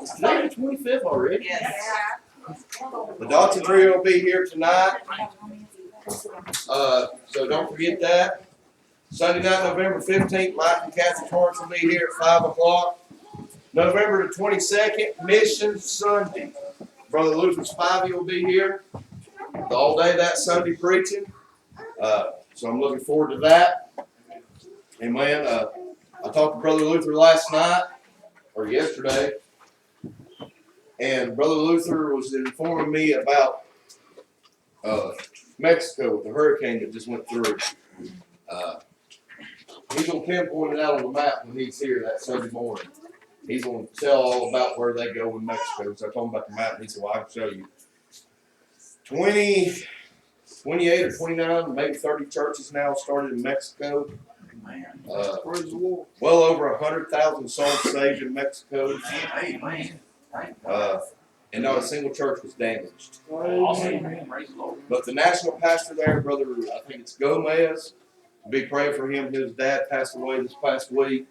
Is today the 25th already? Yes. The Dodson Trio will be here tonight. So don't forget that. Sunday night, November 15th, Mike and Kathy Torrance will be here at 5 o'clock. November the 22nd, Mission Sunday. Brother Luther Spivey will be here all day that Sunday preaching. So I'm looking forward to that. Amen. I talked to Brother Luther last night, or yesterday, and Brother Luther was informing me about Mexico with the hurricane that just went through. He's going to pinpoint it out on the map when he's here that Sunday morning. He's going to tell all about where they go in Mexico. So I told him about the map, and he said, well, I can show you. 28 or 29, maybe 30 churches now started in Mexico. Well over 100,000 souls saved in Mexico. And not a single church was damaged. But the national pastor there, Brother, I think it's Gomez, be praying for him. His dad passed away this past week,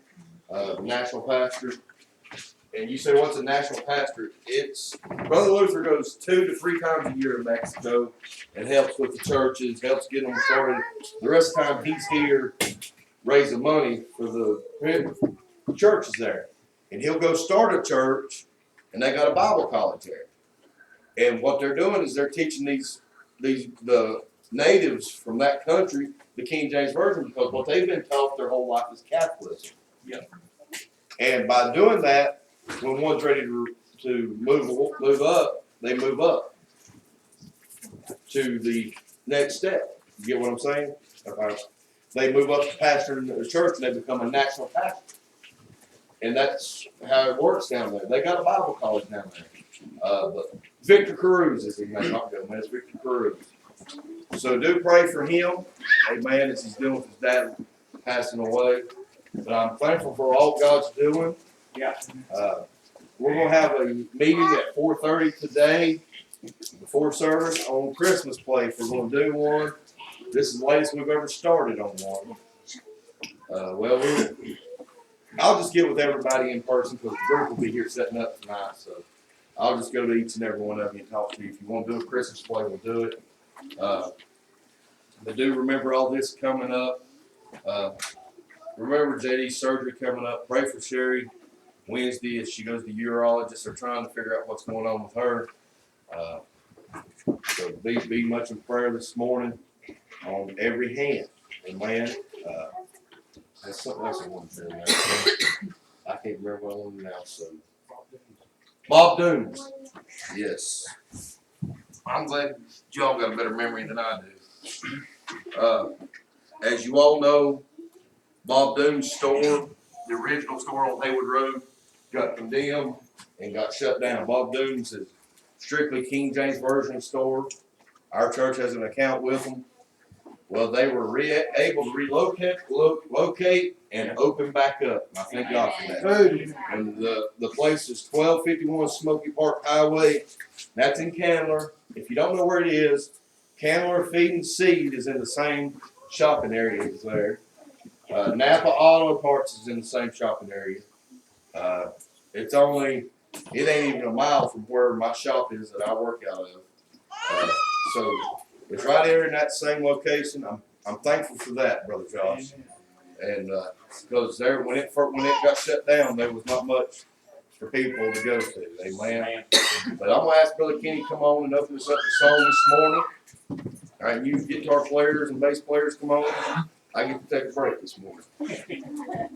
the national pastor. And you say, what's a national pastor? It's Brother Luther goes 2 to 3 times a year to Mexico and helps with the churches, helps get them started. The rest of the time he's here raising money for the churches there. And he'll go start a church, and they got a Bible college there. And what they're doing is they're teaching the natives from that country the King James Version, because what they've been taught their whole life is Catholicism. Yep. And by doing that, when one's ready to move up, they move up to the next step. You get what I'm saying? They move up to pastor in the church, and they become a national pastor. And that's how it works down there. They got a Bible college down there. But Victor Cruz is his name, not Gomez, Victor Cruz. So do pray for him, amen, as he's doing with his dad passing away. But I'm thankful for all God's doing. Yeah. We're going to have a meeting at 4:30 today before service on Christmas play. We're going to do one. This is the latest we've ever started on one. I'll just get with everybody in person because the group will be here setting up tonight. So I'll just go to each and every one of you and talk to you. If you want to do a Christmas play, we'll do it. But do remember all this coming up. Remember JD's surgery coming up. Pray for Sherry Wednesday as she goes to urologist. They're trying to figure out what's going on with her. So be much in prayer this morning on every hand. Amen. There's something else I want to say now. I can't remember what I want to now. So Bob Dooms. Yes. I'm glad y'all got a better memory than I do. As you all know, Bob Dooms' store, the original store on Hayward Road, got condemned and got shut down. Bob Dooms is strictly King James Version store. Our church has an account with them. Well, they were able to locate and open back up. I thank God for that. And the place is 1251 Smoky Park Highway. That's in Candler. If you don't know where it is, Candler Feed and Seed is in the same shopping area as there. Napa Auto Parts is in the same shopping area. It ain't even a mile from where my shop is that I work out of. So it's right there in that same location. I'm thankful for that, Brother Josh. And because there, when it got shut down, there was not much for people to go to. Amen. But I'm gonna ask Brother Kenny to come on and open us up the song this morning. All right, you guitar players and bass players, come on. I get to take a break this morning. Hey, man.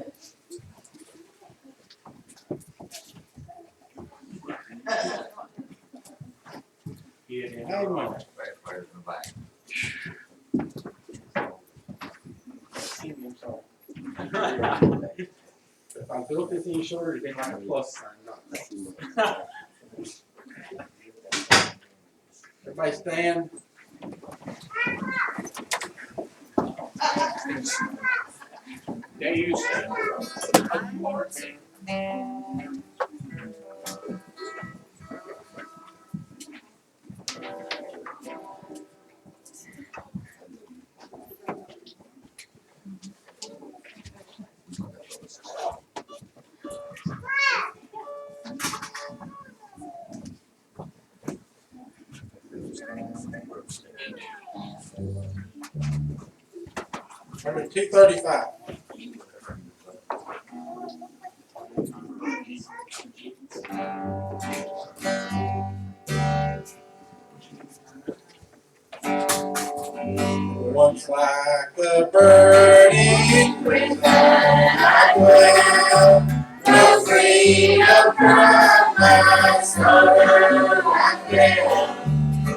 Bass players in the back. If I built this any shorter, it'd be like a plus sign. Everybody stand. There you stand. Number 235. Once like a burning with I dwell, no freedom from my sorrow I feel.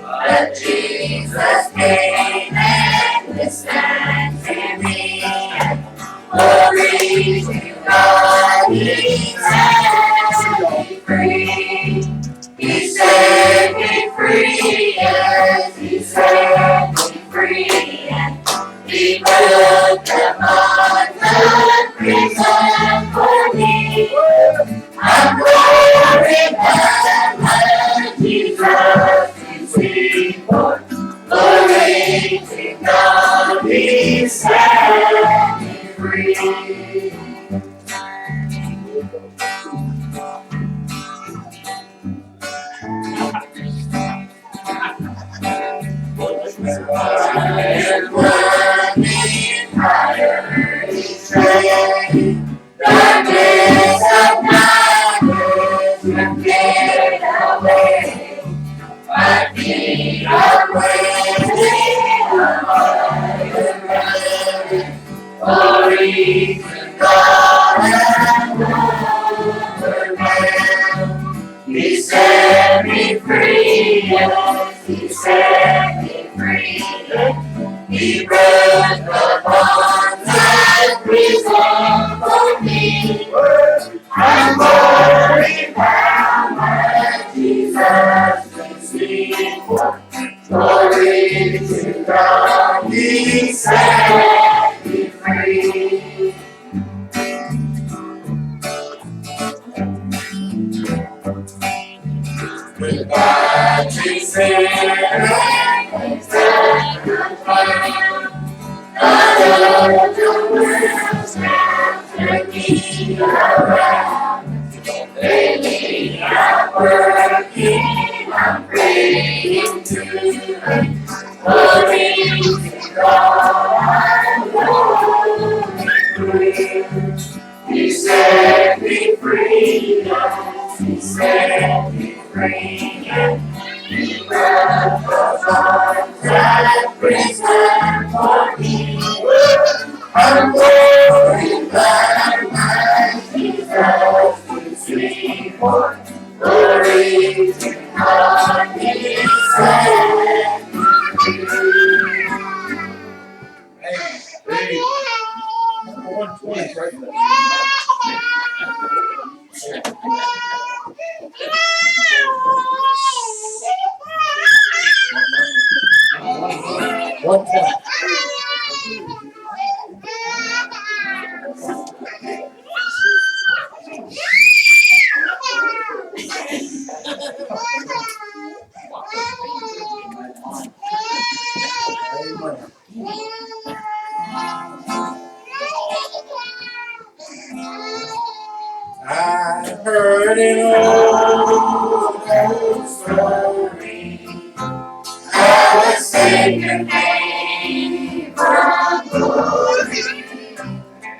But Jesus came and this stands in me. Glory to God, He set me free. He set me free, yes, He set me free. He broke the bonds of prison for me. I'm glorified when Jesus is reborn. Glory to God, He set me free. And running higher each day, darkness of night will fade away. My feet are waiting on higher ground. Glory to God and overwhelmed. He set me free, yes, He set me free. He broke the bonds and prison for me. I'm glory bound when Jesus is before. Glory to God, He set me free. Goodbye to sin and sacrifice. Other the world's after me around. Daily I'm working, I'm praying to glory to God, I'm glory. He set me free, yes, He set me free. He broke the bonds that prison for me. I'm going back, my Jesus is before. Glory to God, He set me free. Hey, number 120 right there. 120. I heard an old story how a Savior came from glory,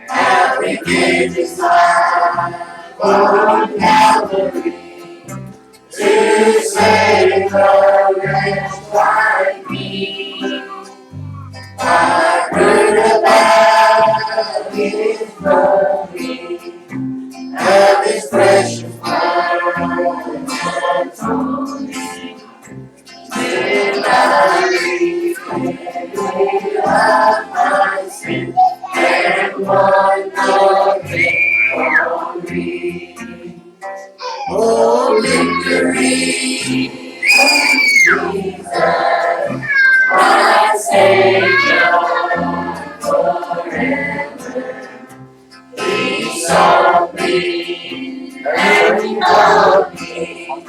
how He gave His life on Calvary to save a wretch like me. I heard about His glory, of His precious blood that told me till I repent of my sin and won the victory. Oh, victory, Jesus, my Savior forever. He saw me and He loved me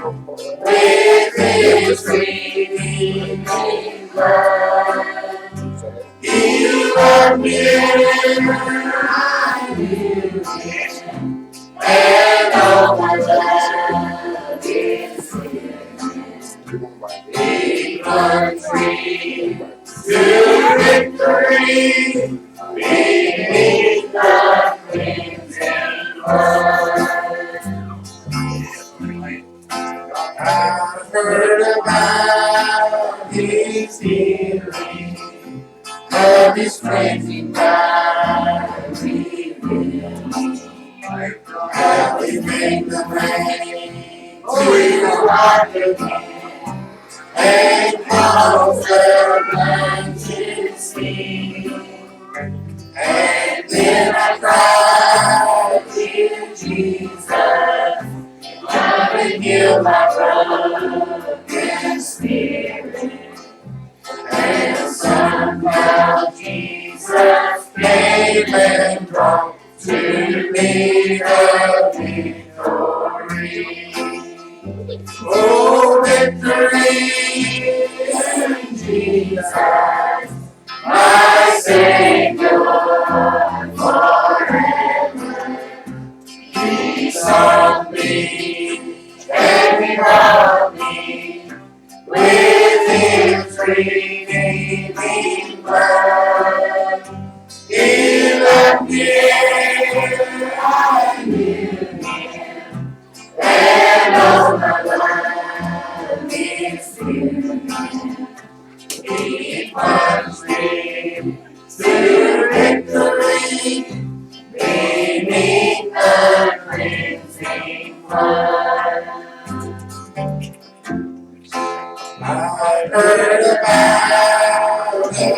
with His redeeming blood. He loved me when I knew Him, and all my love is He runs free to victory. I've heard about His healing, of His cleansing mighty will. How He made the rain to water again, and caused the blind to see. And then I cried to Jesus, come and heal my broken spirit. And somehow Jesus came and brought to me the victory. Oh, victory in Jesus, my Savior forever. He sought me and He bought me with His redeeming blood. He loved me ere I knew Him, and all my life is through Him. He plunged me to victory beneath the cleansing flood. I heard about the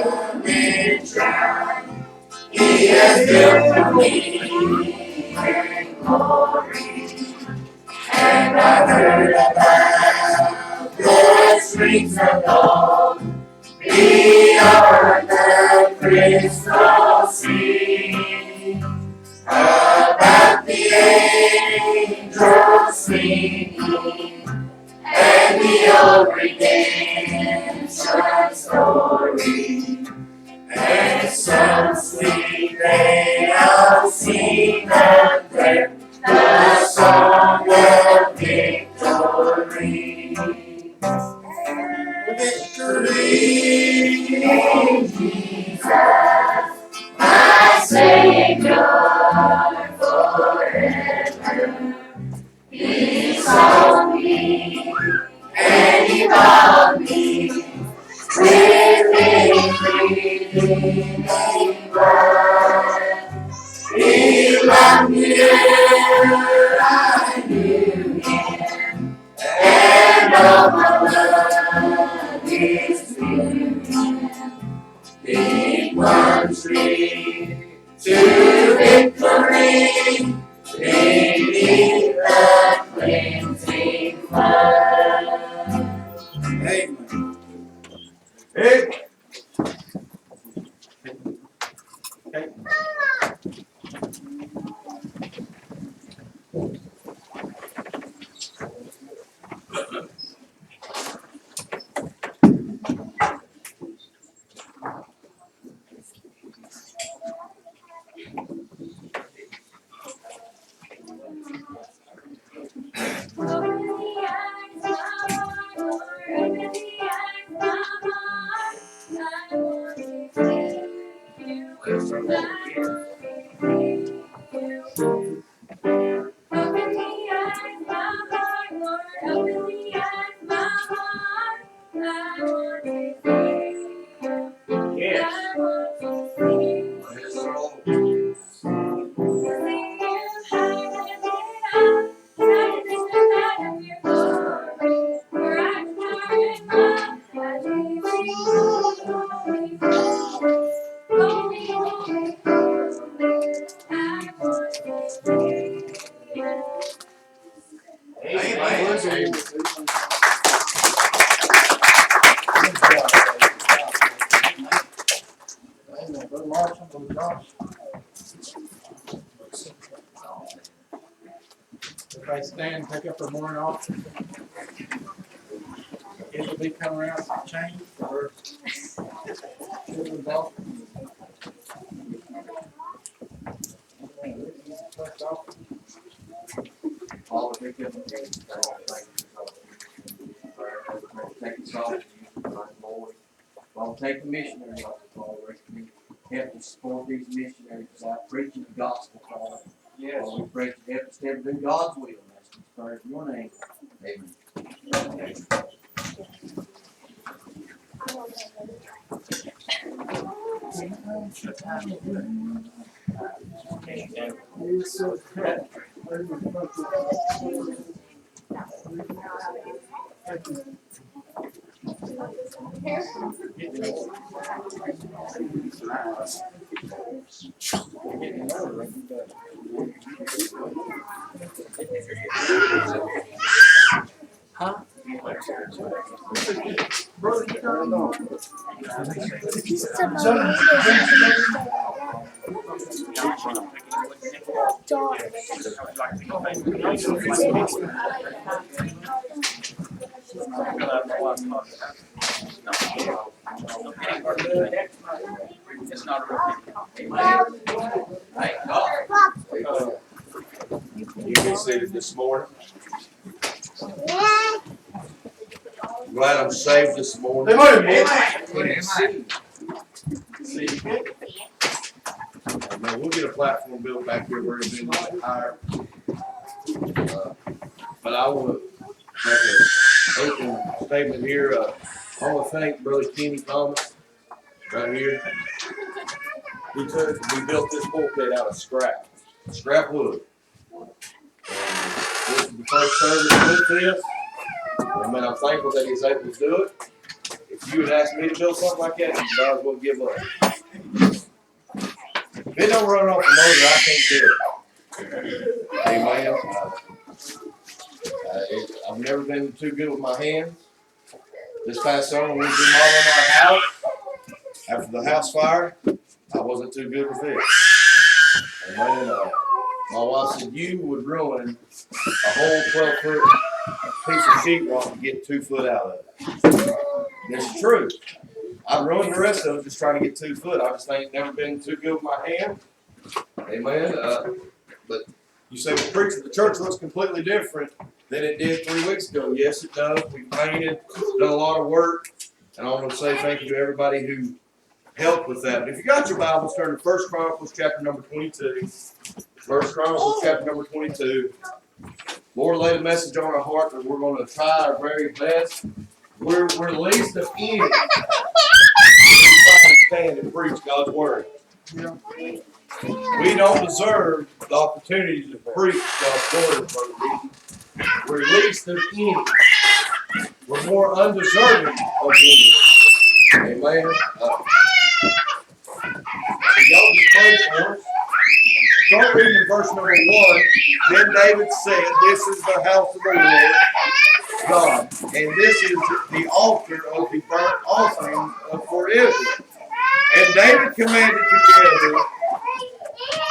mission He has built for me in glory, and I heard about the streets of gold beyond the crystal sea, about the angels singing, and the old redemption story, and some sweet day I'll sing up there the song of victory. Victory in Jesus, my Savior forever. He sought me and He bought me with His redeeming blood. He loved me ere I knew Him, and all my love is through Him. He plunged me to victory beneath the cleansing flood. Amen. Hey. Everybody stand, take up our morning offering. It'll be coming around some change for children's offering. First offering. Father, we give you thanks. Take us all to you, Lord. Father, take the missionaries off the Father. Help to support these missionaries out preaching the gospel, Father. Yes. Father, we pray to help us to do God's will. That's in your name. Amen. It's not a repeat. Thank God. You be seated this morning. I'm glad I'm saved this morning. Man, we'll get a platform built back here where it's been higher. But I want to make an open statement here. I want to thank Brother Kenny Thomas right here. We built this pulpit out of scrap wood. And this is the first service with this. And man, I'm thankful that he's able to do it. If you had asked me to build something like that, you might as well give up. If it don't run off the motor, I can't do it. Amen. I've never been too good with my hands. This past summer, we did remodeling our house. After the house fire, I wasn't too good with it. Amen. My wife said, you would ruin a whole 12-foot piece of sheetrock to get 2 foot out of it. It's true. I ruined the rest of it just trying to get 2 foot. I just ain't never been too good with my hand. Amen. But you say, well, preacher, the church looks completely different than it did 3 weeks ago. Yes, it does. We painted, done a lot of work. And I want to say thank you to everybody who helped with that. But if you got your Bibles, turn to 1 Chronicles chapter number 22. 1 Chronicles chapter number 22. Lord laid a message on our heart that we're going to try our very best. We're least of any to stand and preach God's word. We don't deserve the opportunity to preach God's word, Brother Reed. We're least of any. We're more undeserving of any. Amen. Y'all just pray for us. Start reading in verse number 1. Then David said, this is the house of the Lord God, and this is the altar of the burnt offering for Israel. And David commanded together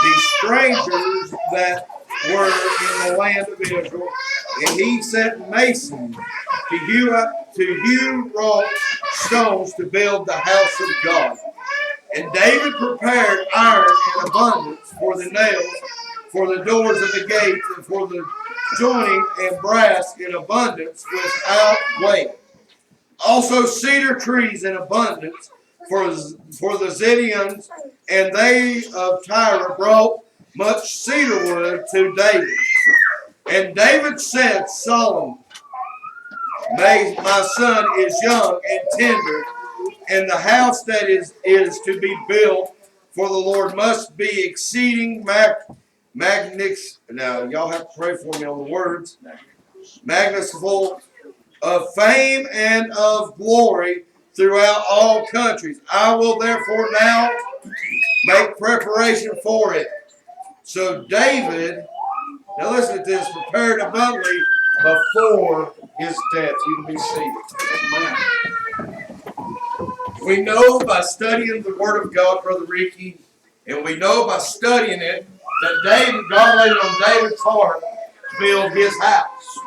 the strangers that were in the land of Israel, and he set masons to hew wrought stones to build the house of God. And David prepared iron in abundance for the nails, for the doors of the gates, and for the joining, and brass in abundance without weight. Also cedar trees in abundance for the Zidonians, and they of Tyre brought much cedar wood to David. And David said, Solomon, my son is young and tender, and the house that is to be built for the Lord must be exceeding magnificent. Now, y'all have to pray for me on the words. Magnificent of fame and of glory throughout all countries. I will therefore now make preparation for it. So David, now listen to this, prepared abundantly before his death. You can be seated. We know by studying the Word of God, Brother Ricky, and we know by studying it that God laid it on David's heart to build his house.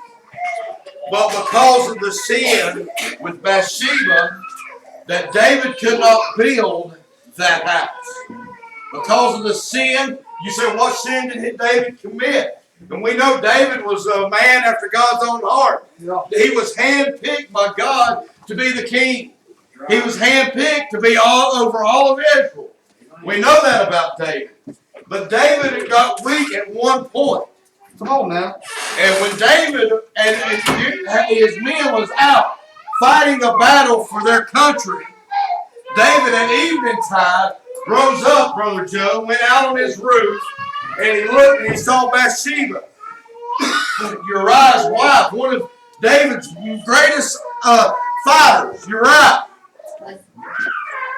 But because of the sin with Bathsheba, that David could not build that house. Because of the sin, you say, what sin did David commit? And we know David was a man after God's own heart. He was handpicked by God to be the king. He was handpicked to be all over all of Israel. We know that about David. But David got weak at one point. Come on now. And when David his men was out fighting a battle for their country. David at evening tide rose up, Brother Joe, went out on his roof, and he looked and he saw Bathsheba, Uriah's wife, one of David's greatest fighters, Uriah.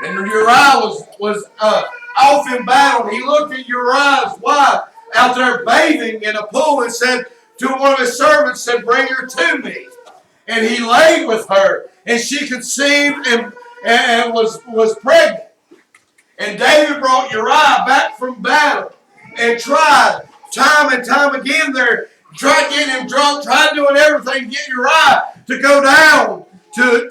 And Uriah was off in battle. He looked at Uriah's wife out there bathing in a pool and said to one of his servants, said, "Bring her to me." And he laid with her, and she conceived and was pregnant. And David brought Uriah back from battle and tried time and time again there, tried getting him drunk, tried doing everything to get Uriah to go down to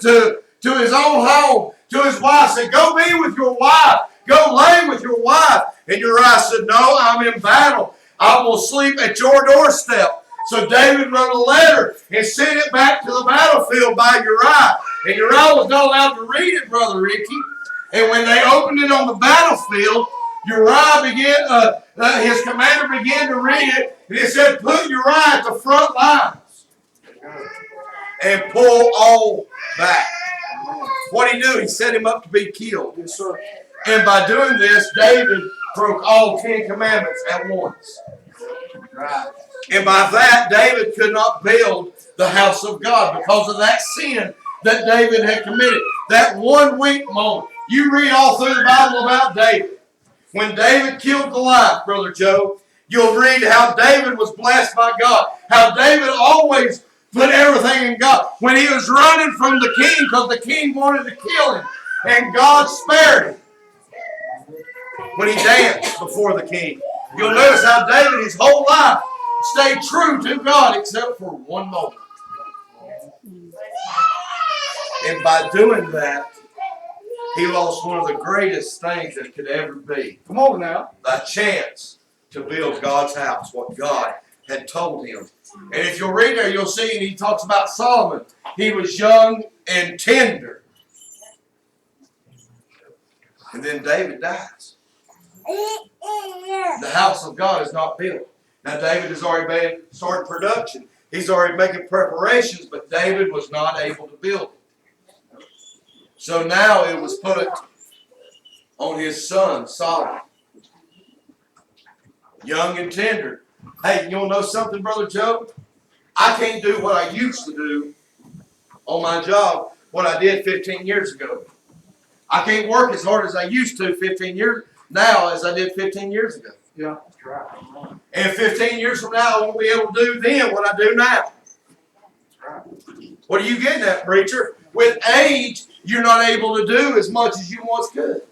his own home, to his wife. Said, "Go be with your wife. Go lay with your wife." And Uriah said, "No, I'm in battle. I will sleep at your doorstep." So David wrote a letter and sent it back to the battlefield by Uriah. And Uriah was not allowed to read it, Brother Ricky. And when they opened it on the battlefield, Uriah his commander began to read it. And he said, "Put Uriah at the front lines and pull all back." What did he do? He set him up to be killed. Yes, sir. And by doing this, David broke all 10 commandments at once. Right. And by that, David could not build the house of God because of that sin that David had committed. That one weak moment. You read all through the Bible about David. When David killed Goliath, Brother Joe, you'll read how David was blessed by God. How David always put everything in God. When he was running from the king because the king wanted to kill him. And God spared him. When he danced before the king. You'll notice how David, his whole life, stayed true to God except for one moment. And by doing that, he lost one of the greatest things that could ever be. Come on now. A chance to build God's house, what God had told him. And if you'll read there, you'll see, and he talks about Solomon. He was young and tender. And then David dies. The house of God is not built. Now David has already started production. He's already making preparations, but David was not able to build it. So now it was put on his son, Solomon. Young and tender. Hey, you want to know something, Brother Joe? I can't do what I used to do on my job, what I did 15 years ago. I can't work as hard as I used to 15 years now as I did 15 years ago. Yeah, that's right. And 15 years from now, I won't be able to do then what I do now. What are you getting at, preacher? With age, you're not able to do as much as you once could.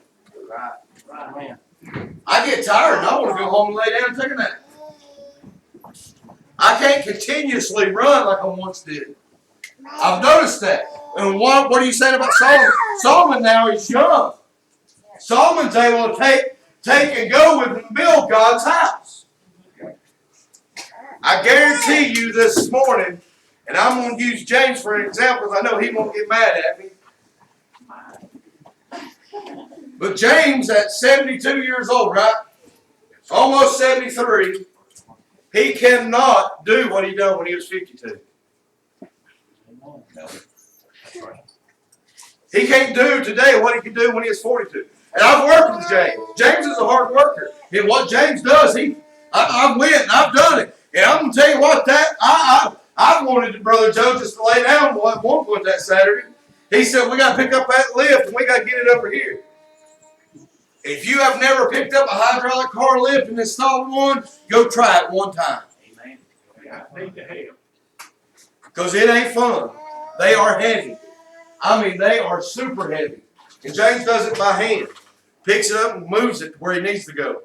Right. Right, man. I get tired and I want to go home and lay down and take a nap. I can't continuously run like I once did. I've noticed that. And what are you saying about Solomon? Solomon now is young. Solomon's able to take and go with and build God's house. I guarantee you this morning, and I'm going to use James for an example because I know he won't get mad at me. But James, at 72 years old, right? Almost 73, he cannot do what he done when he was 52. No. He can't do today what he could do when he was 42. And I've worked with James. James is a hard worker. And what James does, I went and I've done it. And I'm going to tell you what, I wanted Brother Joe just to lay down at one point that Saturday. He said, we got to pick up that lift and we got to get it over here. If you have never picked up a hydraulic car lift and installed one, go try it one time. Amen. Need to help. Because it ain't fun. They are heavy. I mean, they are super heavy. And James does it by hand. Picks it up and moves it where he needs to go.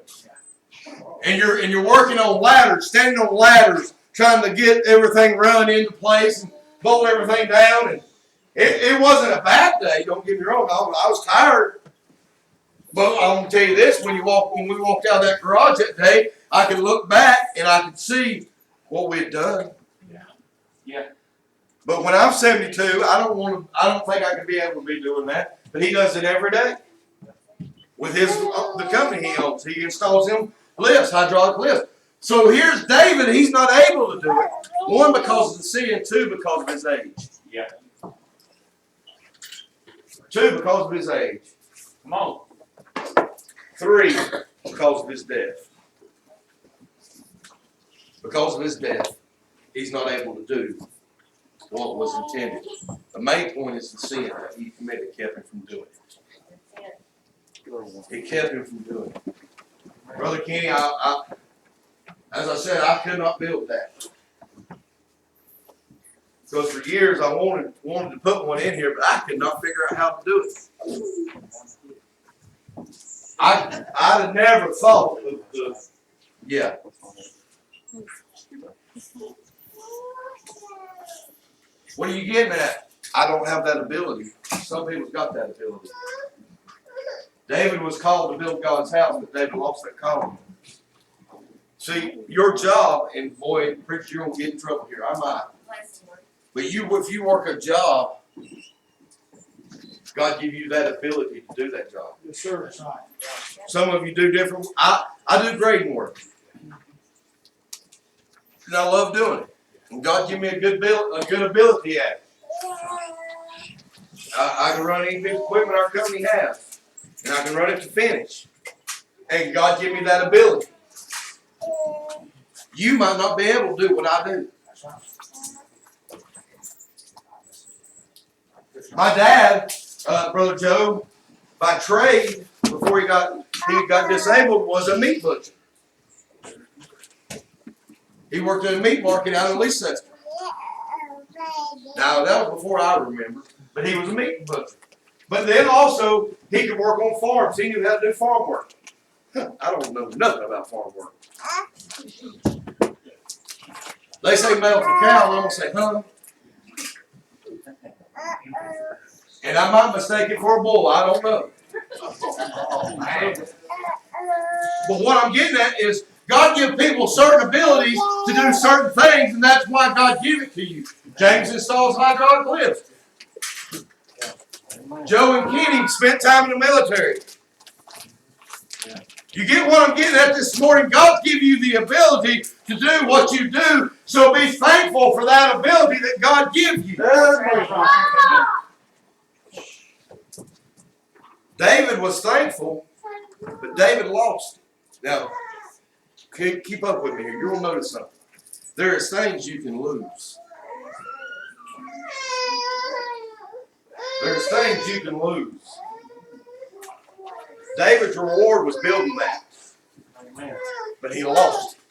And you're working on ladders, standing on ladders, trying to get everything run into place and bolt everything down. And it wasn't a bad day, don't get me wrong. I was tired. But I'm going to tell you this, when we walked out of that garage that day, I could look back and I could see what we had done. Yeah. But when I'm 72, I don't think I could be able to be doing that. But he does it every day. With the company he owns. He installs them lifts, hydraulic lifts. So here's David, he's not able to do it. One, because of the sin, two, because of his age. Yeah. Two, because of his age. Come on. Three, because of his death. Because of his death, he's not able to do what was intended. The main point is the sin that he committed kept him from doing it. It kept him from doing it. Brother Kenny, as I said, I could not build that. Because for years I wanted to put one in here, but I could not figure out how to do it. I'd have never thought of the, yeah. What are you getting at? I don't have that ability. Some people's got that ability. David was called to build God's house, but David lost that calling. See, your job, and boy, preacher, you're gonna get in trouble here. I might. But if you work a job, God give you that ability to do that job. Yes, sir. Some of you do different. I do grading work, and I love doing it. And God give me a good ability at it. I can run any big equipment our company has, and I can run it to finish. And God give me that ability. You might not be able to do what I do. My dad, Brother Joe, by trade, before he got disabled, was a meat butcher. He worked in a meat market out in Leicester. Now, that was before I remember, but he was a meat butcher. But then also, he could work on farms. He knew how to do farm work. I don't know nothing about farm work. They say male for cow, and I'm going to say, huh? And I might mistake it for a bull. I don't know. But what I'm getting at is God gives people certain abilities to do certain things, and that's why God gave it to you. James installs hydraulic lifts. Joe and Kenny spent time in the military. You get what I'm getting at this morning? God gives you the ability to do what you do, so be thankful for that ability that God gives you. David was thankful, but David lost it. Now, keep up with me here. You'll notice something. There is things you can lose. There's things you can lose. David's reward was building that. But he lost it.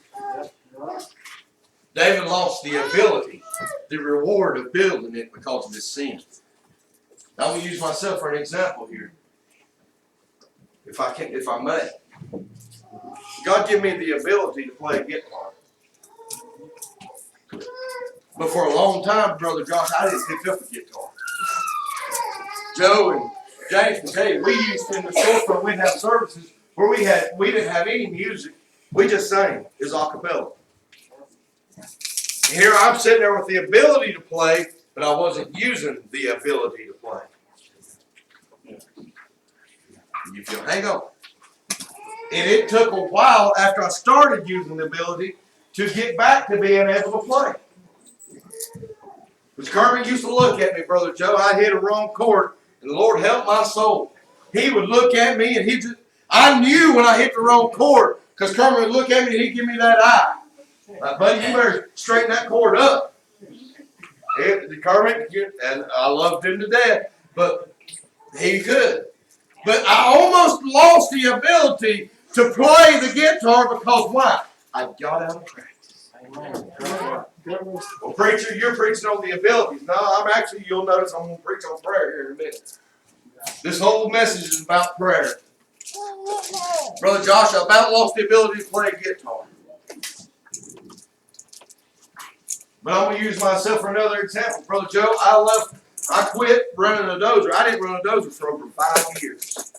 David lost the ability, the reward of building it because of his sin. Now, I'm going to use myself for an example here. If I may. God gave me the ability to play guitar. But for a long time, Brother Josh, I didn't pick up a guitar. Joe and James can tell you, we used to in the storefront, we'd have services where we didn't have any music. We just sang. It was a cappella. And here I'm sitting there with the ability to play, but I wasn't using the ability to play. If you'll hang on. And it took a while after I started using the ability to get back to being able to play. Because Kermit used to look at me, Brother Joe, I hit a wrong chord, and the Lord help my soul. He would look at me, and I knew when I hit the wrong chord, because Kermit would look at me, and he'd give me that eye. Like, buddy, you better straighten that chord up. Kermit, and I loved him to death, but he could. But I almost lost the ability to play the guitar because why? I got out of practice. Well, preacher, you're preaching on the abilities. No, you'll notice I'm going to preach on prayer here in a minute. This whole message is about prayer. Brother Josh, I about lost the ability to play guitar. But I'm going to use myself for another example. Brother Joe, I quit running a dozer. I didn't run a dozer for over 5 years.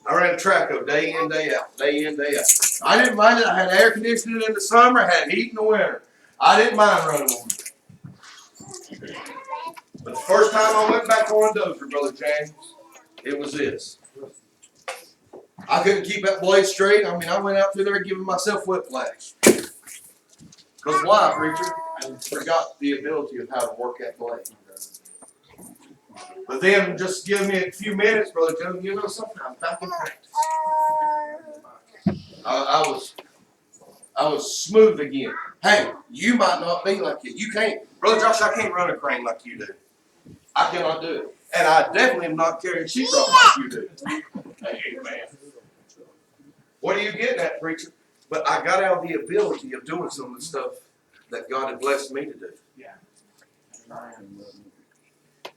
I ran a track of day in, day out, day in, day out. I didn't mind it. I had air conditioning in the summer, I had heat in the winter. I didn't mind running one. But the first time I went back on a dozer, Brother James, it was this. I couldn't keep that blade straight. I mean, I went out through there giving myself whiplash. Because why, preacher? I forgot the ability of how to work that blade. But then just give me a few minutes, Brother Joe, you know something? I'm back in practice. I was smooth again. Hey, you might not be like it. You can't, Brother Josh, I can't run a crane like you do. I cannot do it. And I definitely am not carrying sheetrock like you do. Amen. What are you getting at, preacher? But I got out the ability of doing some of the stuff that God had blessed me to do. Yeah.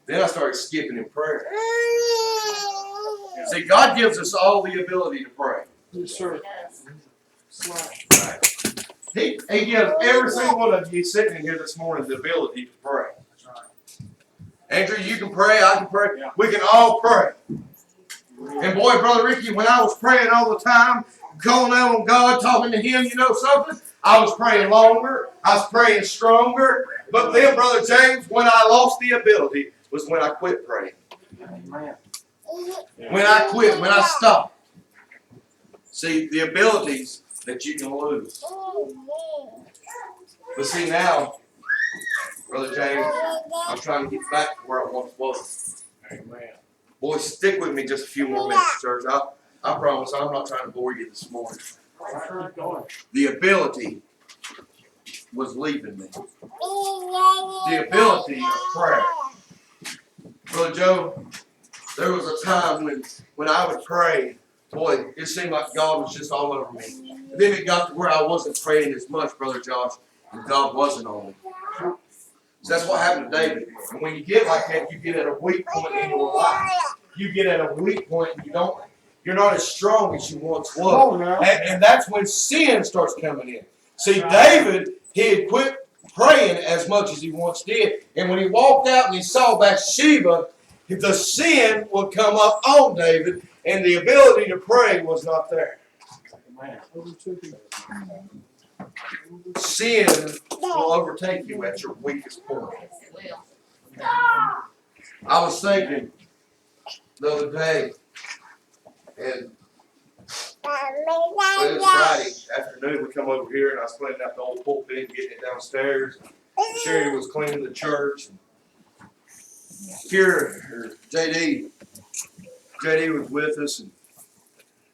Then I started skipping in prayer. See, God gives us all the ability to pray. Yes, sir. He gives every single one of you sitting in here this morning the ability to pray. Andrew, you can pray, I can pray. We can all pray. And boy, Brother Ricky, when I was praying all the time, calling out on God, talking to Him, you know something? I was praying longer. I was praying stronger. But then, Brother James, when I lost the ability was when I quit praying. Amen. When I quit, when I stopped. See, the abilities that you can lose. But see now, Brother James, I'm trying to get back to where I once was. Amen. Boy, stick with me just a few more minutes, church. I promise I'm not trying to bore you this morning. The ability was leaving me. The ability of prayer. Brother Joe, there was a time when I would pray, boy, it seemed like God was just all over me. And then it got to where I wasn't praying as much, Brother Josh, and God wasn't on me. So that's what happened to David. And when you get like that, you get at a weak point in your life. You get at a weak point and you're not as strong as you once was. And that's when sin starts coming in. See, David, he had quit praying as much as he once did. And when he walked out and he saw Bathsheba, the sin would come up on David, and the ability to pray was not there. Sin will overtake you at your weakest point. I was thinking the other day, and it was Friday afternoon, we come over here, and I was cleaning out the old pulpit and getting it downstairs. Sherry was cleaning the church. Here, JD was with us, and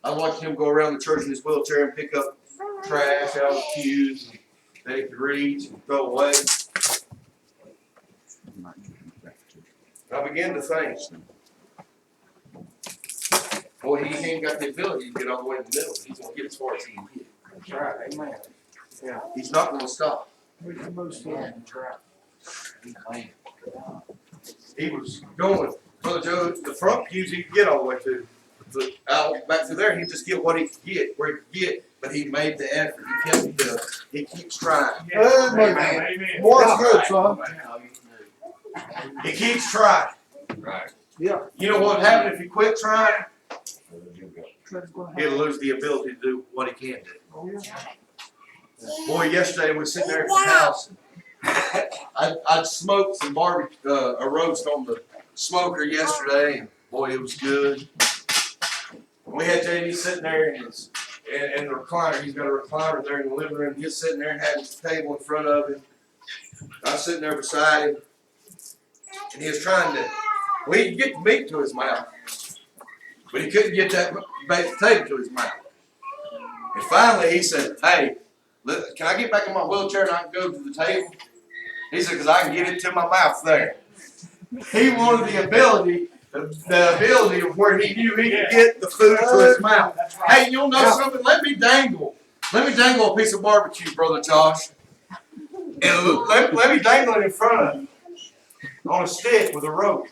I watched him go around the church in his wheelchair and pick up trash out of the pews that he could reach and throw away. I began to think, boy, he ain't got the ability to get all the way in the middle. He's going to get as far as he can get. That's right. Amen. Yeah. He's not going to stop. He was going, Brother Joe, the front pews he could get all the way to. But out back to there, he'd just get what he could get, where he could get. But he made the effort. He kept the, he keeps trying. Amen. Boy, it's good, son. He keeps trying. Right. Yeah. You know what happened if he quit trying? He'll lose the ability to do what he can do. Boy, yesterday we were sitting there at the house. I'd smoked some barbecue, a roast on the smoker yesterday, and boy, it was good. We had JD sitting there in the recliner. He's got a recliner there in the living room. He's sitting there and had his table in front of him. I was sitting there beside him, and he was trying to, well, he could get the meat to his mouth, but he couldn't get that baked potato to his mouth. And finally he said, "Hey, can I get back in my wheelchair and I can go to the table?" He said, "Because I can get it to my mouth there." He wanted the ability of where he knew he could get the food to his mouth. Hey, you'll know something? Let me dangle a piece of barbecue, Brother Josh. And let me dangle it in front of him on a stick with a rope.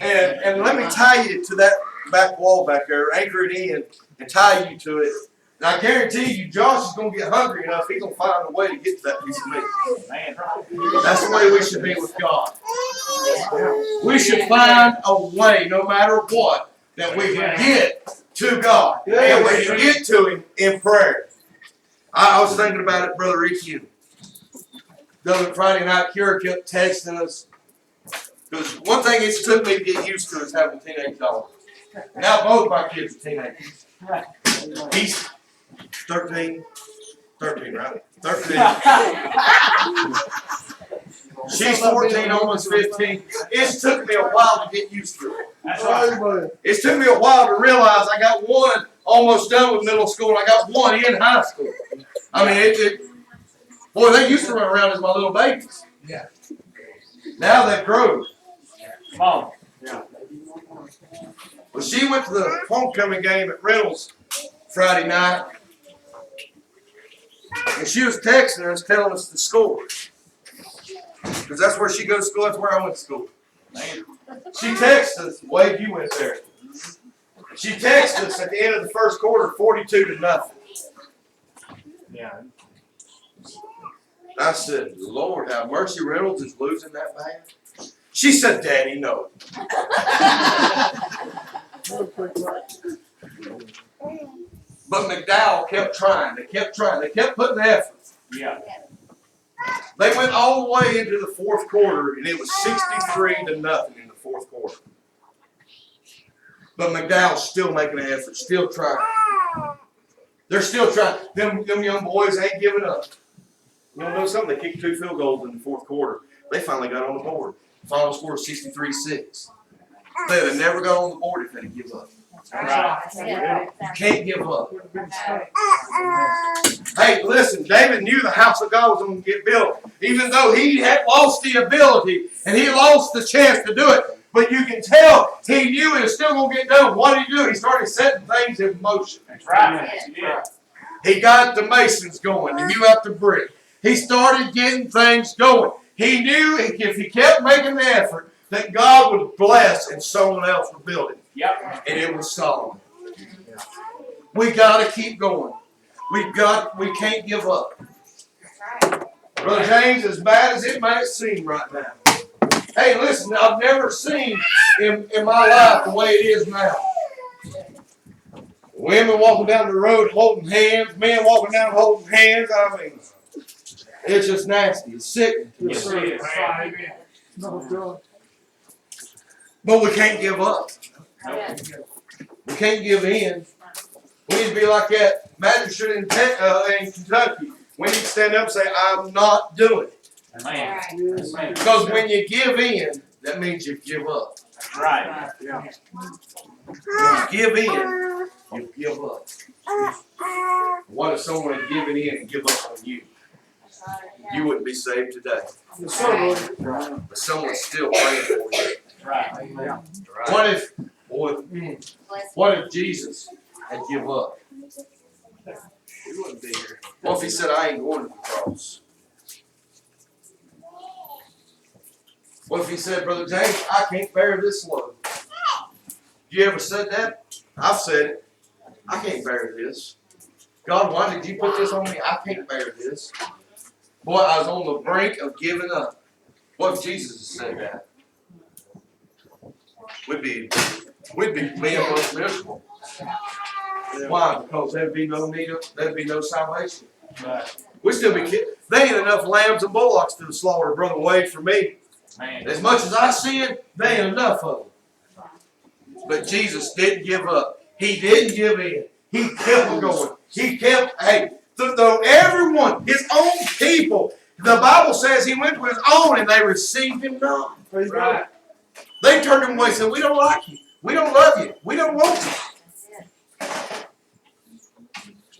And let me tie you to that back wall back there, anchor it in, and tie you to it. And I guarantee you, Josh is going to get hungry enough, he's going to find a way to get to that piece of meat. That's the way we should be with God. We should find a way, no matter what, that we can get to God. And we can get to Him in prayer. I was thinking about it, Brother Ricky. The other Friday night, Kira kept texting us. Because one thing it's took me to get used to is having teenage daughters. Now both my kids are teenagers. He's 13, 13, right? 13. She's 14, almost 15. It took me a while to get used to it. That's right. It took me a while to realize I got one almost done with middle school and I got one in high school. I mean, boy, they used to run around as my little babies. Yeah. Now they've grown. Come on. Well, she went to the homecoming game at Reynolds Friday night, and she was texting us, telling us the score. Because that's where she goes to school, that's where I went to school. She texted us, Wade, you went there. She texted us at the end of the first quarter, 42-0. Yeah. I said, Lord, have mercy, Reynolds is losing that bad? She said, Daddy, no. But McDowell kept trying. They kept trying. They kept putting the effort. Yeah. They went all the way into the fourth quarter, and it was 63-0 in the fourth quarter. But McDowell's still making an effort, still trying. They're still trying. Them young boys ain't giving up. You want to know something? They kicked 2 field goals in the fourth quarter. They finally got on the board. Final score 63-6. They'd have never got on the board if they didn't give up. Right. You can't give up. Hey, listen, David knew the house of God was going to get built. Even though he had lost the ability and he lost the chance to do it. But you can tell he knew it was still going to get done. What did he do? He started setting things in motion. That's right. Yeah. He got the masons going. He knew out the brick. He started getting things going. He knew if he kept making the effort that God would bless and someone else would build it. Yep. And it was Solomon. We got to keep going. We can't give up. Brother James, as bad as it might seem right now. Hey, listen, I've never seen in my life the way it is now. Women walking down the road holding hands, men walking down holding hands. I mean, it's just nasty. It's sickening. Yes, it is. But we can't give up. We can't give in. We need to be like that magistrate in Kentucky. We need to stand up and say, I'm not doing it. Man. Because when you give in, that means you give up. That's right. When you give in, you give up. What if someone had given in and give up on you? You wouldn't be saved today. But someone's still praying for you. Right. What if Jesus had give up? We wouldn't be here. What if he said, I ain't going to the cross? What if he said, Brother James, I can't bear this load? You ever said that? I've said it. I can't bear this. God, why did you put this on me? I can't bear this. Boy, I was on the brink of giving up. What if Jesus had said that? We'd be being most miserable. Why? Because there'd be no need of, there'd be no salvation. Right. We'd still be kidding. They ain't enough lambs and bullocks to the slaughter, Brother Wade, for me. Man. As much as I sin, they ain't enough of them. But Jesus didn't give up. He didn't give in. He kept going. He kept, though everyone, his own people, the Bible says he went to his own and they received him not. Right. They turned him away and said, we don't like you. We don't love you. We don't want you.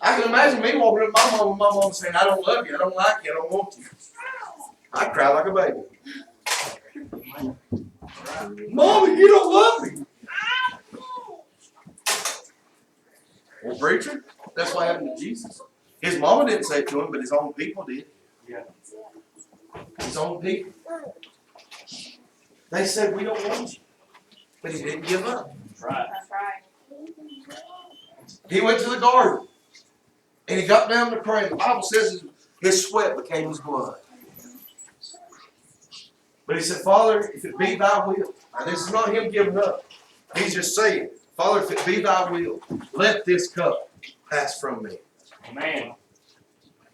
I can imagine me walking up to my mom saying, I don't love you. I don't like you. I don't want you. I'd cry like a baby. Mommy, you don't love me. Well, preacher, that's what happened to Jesus. His mama didn't say it to him, but his own people did. Yeah. His own people. They said, we don't want you. But he didn't give up. Right. That's right. He went to the garden. And he got down to pray. The Bible says his sweat became his blood. But he said, Father, if it be thy will. Now this is not him giving up. He's just saying, Father, if it be thy will, let this cup pass from me. Man.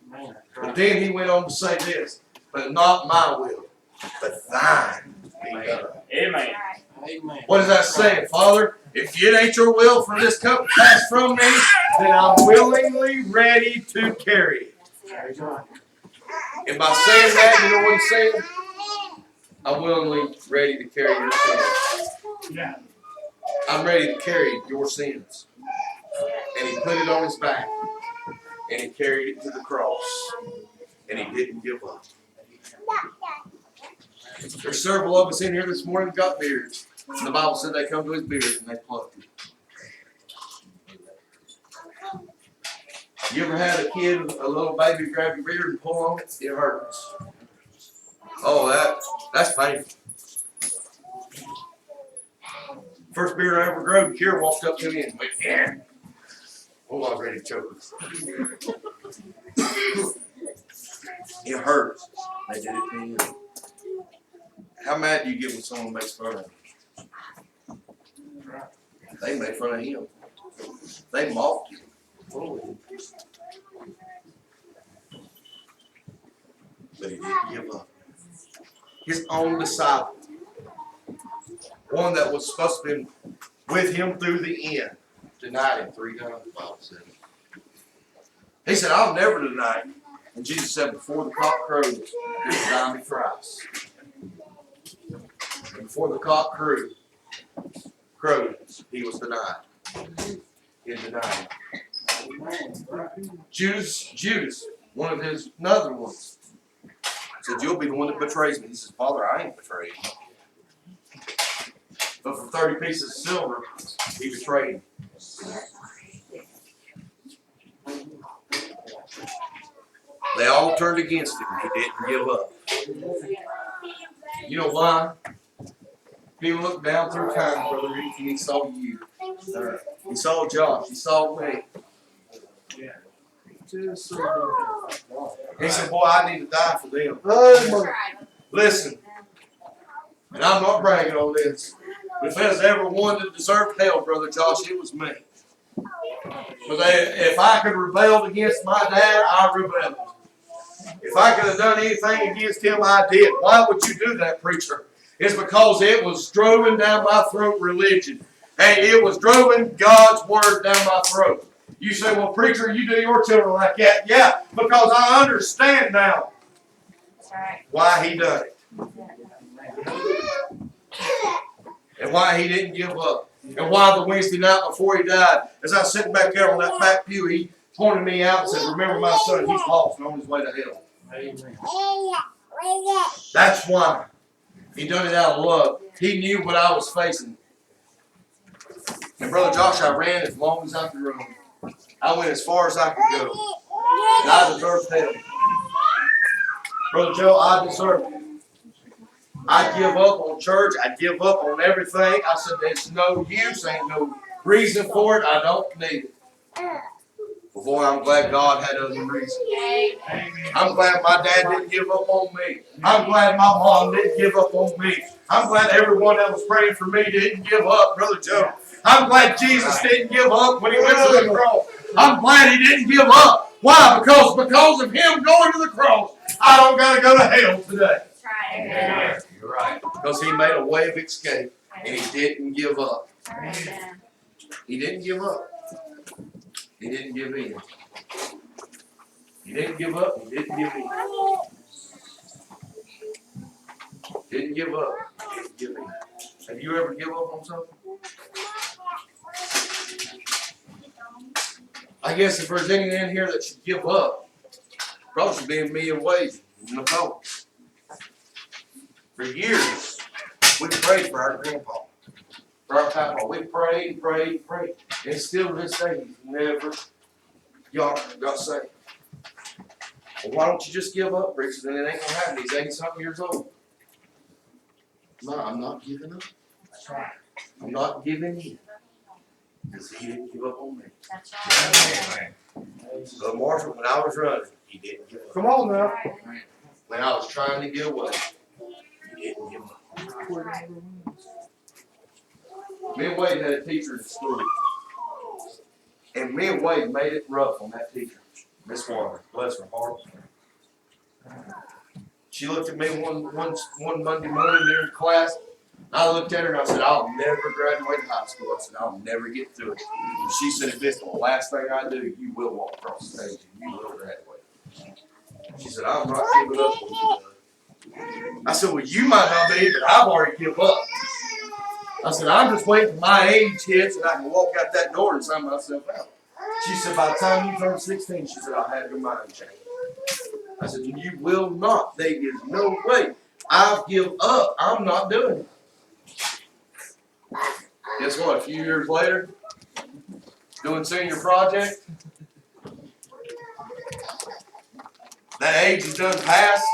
Man. But then he went on to say this, but not my will, but thine be done. Amen. Right. What is that saying, Father? If it ain't your will for this cup to pass from me, then I'm willingly ready to carry it. And by saying that, you know what he's saying? I'm willingly ready to carry your sins. Yeah. I'm ready to carry your sins. And he put it on his back. And he carried it to the cross. And he didn't give up. There's several of us in here this morning who got beards. And the Bible said they come to his beard and they plucked it. You ever had a kid, a little baby, grab your beard and pull on it? It hurts. Oh, that's painful. First beard I ever grew, Kira walked up to me and went, yeah. Oh, I was ready to choke. It hurts. They did it to you. How mad do you get when someone makes fun of you? They made fun of him. They mocked you. But he didn't give up. His own disciple, one that was supposed to be with him through the end, denied him 3 times, the Bible said. He said, I'll never deny you. And Jesus said, before the cock crowed, he would deny me thrice. And before the cock crowed, he was denied. He had denied him. Judas, one of his another ones, said, you'll be the one that betrays me. He says, Father, I ain't betrayed you. But for 30 pieces of silver, he betrayed him. They all turned against him. He didn't give up. You know why? He looked down through time, Brother Reed, and he saw you. He saw Josh. He saw me. He said, boy, I need to die for them. Listen, and I'm not bragging on this, but if there's ever one that deserved hell, Brother Josh, it was me. But if I could rebel against my dad, I rebelled. If I could have done anything against him, I did. Why would you do that, preacher? It's because it was driving down my throat religion. And it was driving God's word down my throat. You say, well, preacher, you do your children like that. Yeah, because I understand now why he done it. And why he didn't give up. And why the Wednesday night before he died, as I was sitting back there on that back pew, he pointed me out and said, remember my son, he's lost and on his way to hell. Amen. That's why. He done it out of love. He knew what I was facing. And Brother Josh, I ran as long as I could run. I went as far as I could go. And I deserved hell. Brother Joe, I deserved it. I give up on church. I give up on everything. I said, there's no use. Ain't no reason for it. I don't need it. But boy, I'm glad God had other reasons. I'm glad my dad didn't give up on me. I'm glad my mom didn't give up on me. I'm glad everyone that was praying for me didn't give up, Brother Joe. I'm glad Jesus didn't give up when he went to the cross. I'm glad he didn't give up. Why? Because of him going to the cross, I don't got to go to hell today. Amen. You're right. Because he made a way of escape, and he didn't give up. He didn't give up. He didn't give in. He didn't give up. He didn't give in. Didn't give up. Didn't give in. Have you ever give up on something? I guess if there's any in here that should give up, probably should be me and Wade in the boat. For years, we prayed for our grandpa, for our papa. We prayed. And still to this day, he's never got saved. Well, why don't you just give up, preacher? Then it ain't going to happen. He's 80-something years old. No, I'm not giving up. That's right. I'm not giving in. Because he didn't give up on me. That's right. But Marshall, when I was running, he didn't give up. Come on now. When I was trying to get away, he didn't give up. Me and Wade had a teacher in school. And me and Wade made it rough on that teacher. Miss Warner, bless her heart. She looked at me one Monday morning during class. I looked at her and I said, I'll never graduate high school. I said, I'll never get through it. And she said, if it's the last thing I do, you will walk across the stage and you will graduate. She said, I'm not giving up on you, Doug. I said, well, you might not be, but I've already given up. I said, I'm just waiting for my age hits and I can walk out that door and sign myself out. She said, by the time you turn 16, she said, I'll have your mind changed. I said, you will not. There is no way. I've given up. I'm not doing it. Guess what? A few years later, doing senior project, that age is done past,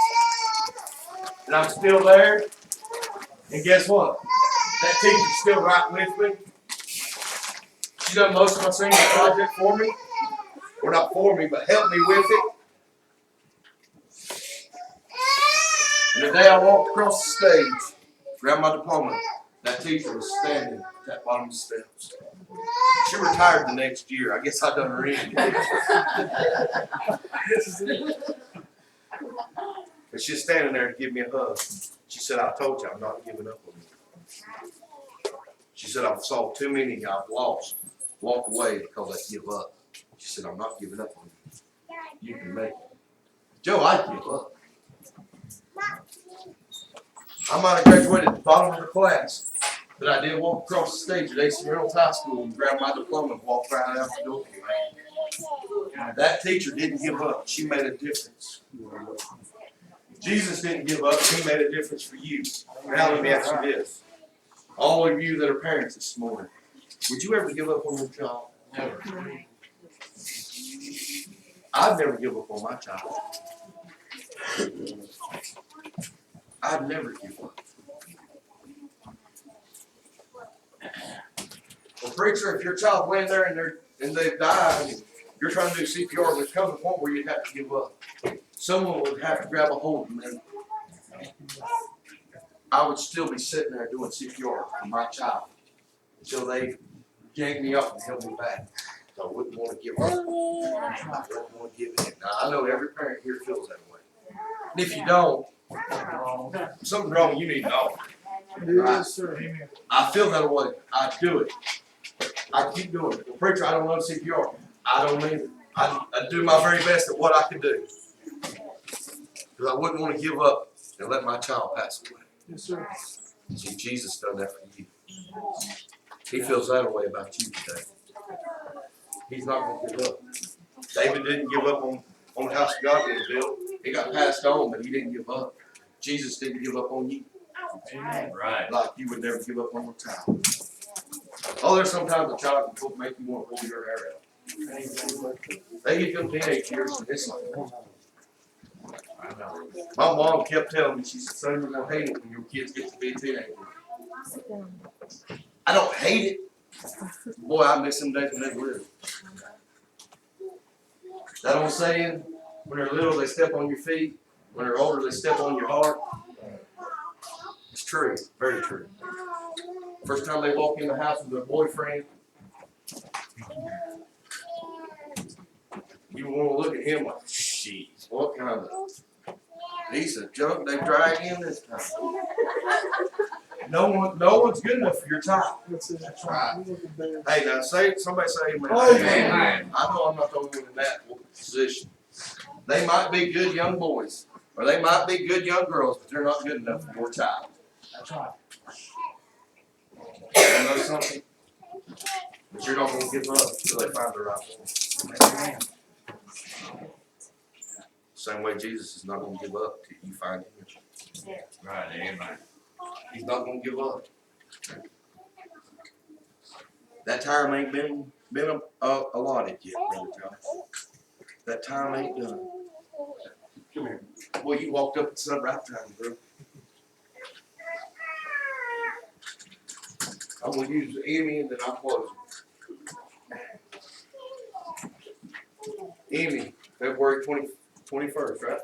and I'm still there. And guess what? That teacher's still right with me. She done most of my senior project for me. Or not for me, but helped me with it. And the day I walked across the stage, grabbed my diploma, that teacher was standing at that bottom of the steps. She retired the next year. I guess I done her in. But she's standing there to give me a hug. She said, I told you I'm not giving up on you. She said, I've saw too many I've lost walk away because I give up. She said, I'm not giving up on you. You can make it. Joe, I'd give up. I might have graduated at the bottom of the class, but I did walk across the stage at AC Reynolds High School and grab my diploma and walk right out the door. That teacher didn't give up. She made a difference. Jesus didn't give up. He made a difference for you. Now let me ask you this. All of you that are parents this morning, would you ever give up on your child? Never. I'd never give up on my child. I'd never give up. Well, preacher, if your child went there and they've died, and you're trying to do CPR, there comes a point where you'd have to give up. Someone would have to grab a hold of them. I would still be sitting there doing CPR for my child until they yank me up and help me back. So I wouldn't want to give up. I wouldn't want to give in. Now, I know every parent here feels that way. And if you don't, something's wrong, you need to know. Yes, sir. Amen. I feel that way. I do it. I keep doing it. Well, preacher, I don't know CPR. I don't either. I do my very best at what I can do. Because I wouldn't want to give up and let my child pass away. Yes, sir. See, Jesus done that for you. He feels that way about you today. He's not going to give up. David didn't give up on the house of God being built. He got passed on, but he didn't give up. Jesus didn't give up on you. Amen. Right. Like you would never give up on your child. Oh, there's sometimes a child can make you want to pull your hair out. They get them teenage years and it's like, I know. My mom kept telling me, she said, son, you're going to hate it when your kids get to be a teenager. I don't hate it. Boy, I miss them days when they were little. That old saying, when they're little, they step on your feet. When they're older, they step on your heart. It's true, very true. First time they walk in the house with their boyfriend, you want to look at him like, jeez, what kind of piece of junk they drag in this time? No one's good enough for your child. That's right. Hey, now somebody say amen. Amen. I know I'm not the only one in that position. They might be good young boys, or they might be good young girls, but they're not good enough for your child. That's right. You know something? But you're not going to give up until they find the right one. Amen. Same way Jesus is not going to give up till you find him. Right, amen. He's not going to give up. That time ain't been allotted yet, Brother John. That time ain't done. Come here. Boy, you walked up at the right time, bro. I'm going to use Emmy and then I'll close it. Emmy, February 21st, right?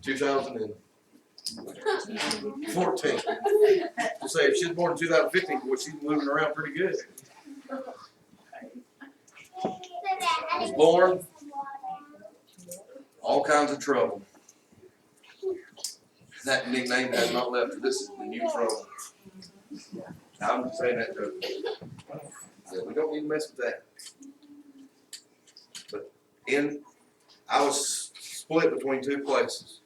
2014. We'll say if she's born in 2015, boy, she's moving around pretty good. Was born, all kinds of trouble. That nickname has not left her. This is the new trouble. I'm just saying that we don't need to mess with that. But I was split between two places.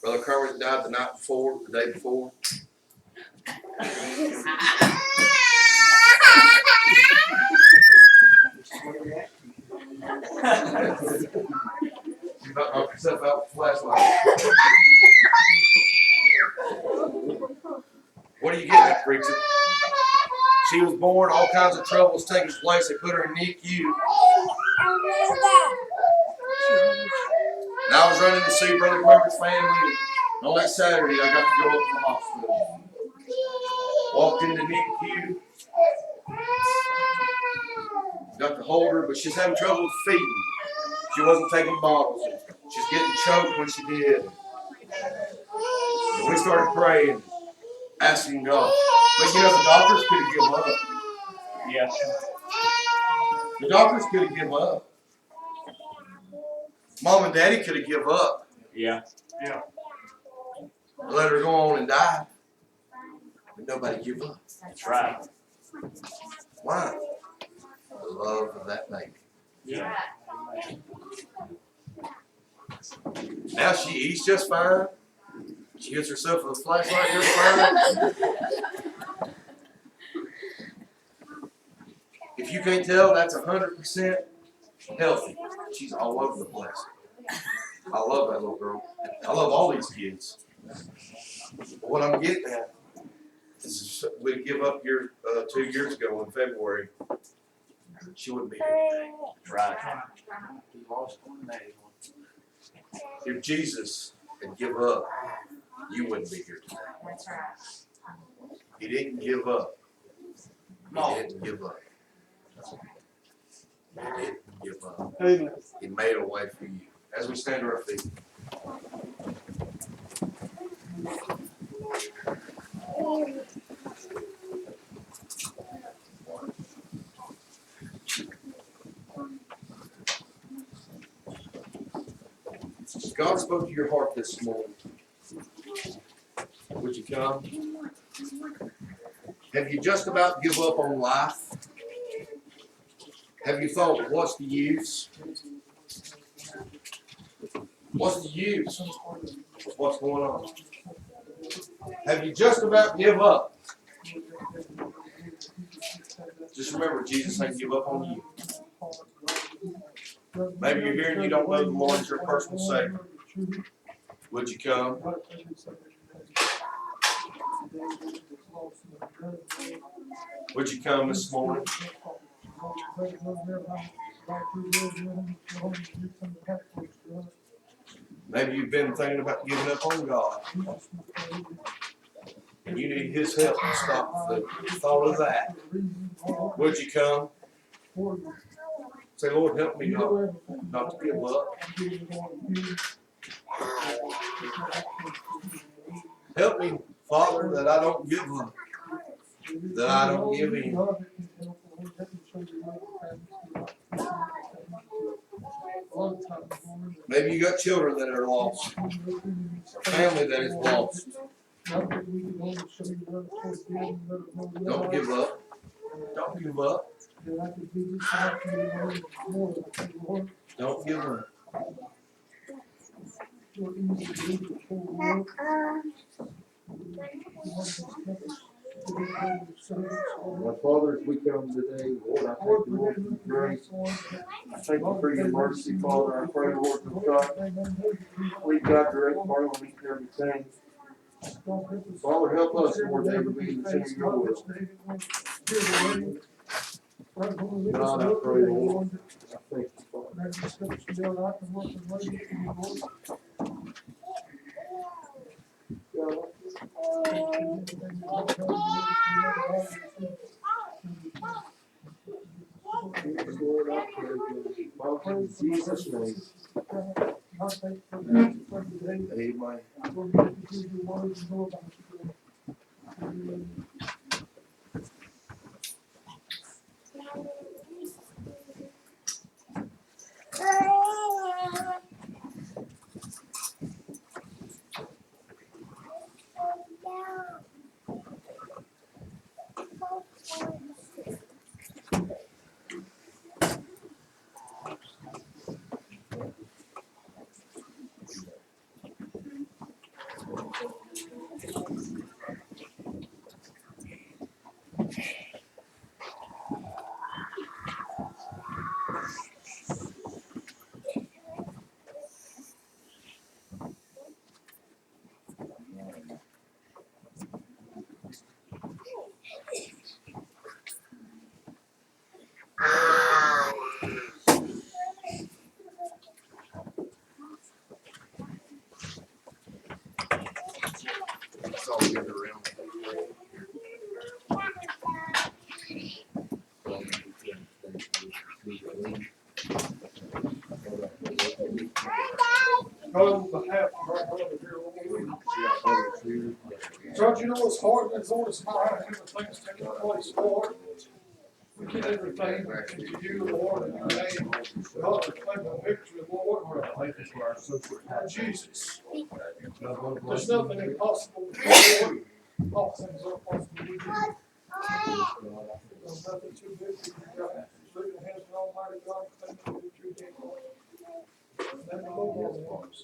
Brother Kermit died the night before, the day before. You about knocked yourself out with a flashlight. What are you getting at, preacher? She was born, all kinds of trouble was taking place. They put her in NICU. And I was running to see Brother Kermit's family. And on that Saturday, I got to go up to the hospital. Walked into NICU. Got to hold her, but she's having trouble with feeding. She wasn't taking bottles. She's getting choked when she did. And we started praying, asking God. But you know, the doctors could have given up. Yeah. The doctors could have given up. Mom and Daddy could have given up. Yeah. Let her go on and die. But nobody give up. That's right. Why? The love of that baby. Yeah. Now she eats just fine. She hits herself with a flashlight just fine. If you can't tell, that's 100% healthy. She's all over the place. I love that little girl. I love all these kids. But what I'm getting at is we give up here 2 years ago in February. She wouldn't be here. Right. We lost one day. If Jesus had give up, you wouldn't be here today. That's right. He didn't give up. He didn't give up. He didn't give up. He made a way for you. As we stand to our feet. God spoke to your heart this morning. Would you come? Have you just about give up on life? Have you thought, what's the use? What's the use of what's going on? Have you just about give up? Just remember, Jesus ain't give up on you. Maybe you're here and you don't know the Lord as your personal Savior. Would you come? Would you come this morning? Maybe you've been thinking about giving up on God. And you need His help to stop the thought of that. Would you come? Say, Lord, help me not to give up. Help me, Father, that I don't give up. That I don't give in. Maybe you got children that are lost. Or family that is lost. Don't give up. Don't give up. Don't give up. My Father, as we come today, Lord, I thank you, Lord, for your grace. I thank you for your mercy, Father. I pray, Lord, for God. Please, God, direct our on each and everything. Father, help us, Lord, to ever be in the center of your will. God, I pray, Lord. I thank you, Father. Lord, I pray, Father, in Jesus' name. Amen. all good around. On behalf of our brother here, Judge, you know what's hard, there's always smile and everything's taking place, Lord. We get everything into you, Lord, in your name. We hope to claim the victory, Lord. Lord Jesus. There's nothing impossible with you, Lord. All things are possible with you. There's nothing too big for you, God. Leave your hands on Almighty God, claim the victory, Lord. Then the Lord wants.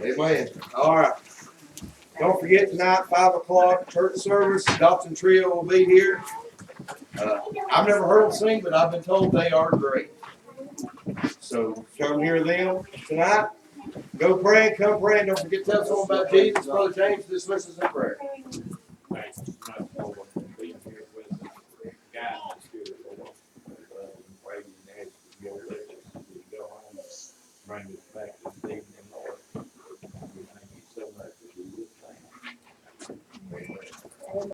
Amen. All right. Don't forget tonight, 5 o'clock, church service. Adoption Trio will be here. I've never heard them sing, but I've been told they are great. So come hear them tonight. Go pray and come pray. And don't forget to tell someone about Jesus. Brother James dismisses in prayer. Thanks tonight for being here with us, guiding us here, Lord. Pray and ask for your blessings as we go home, bring us back.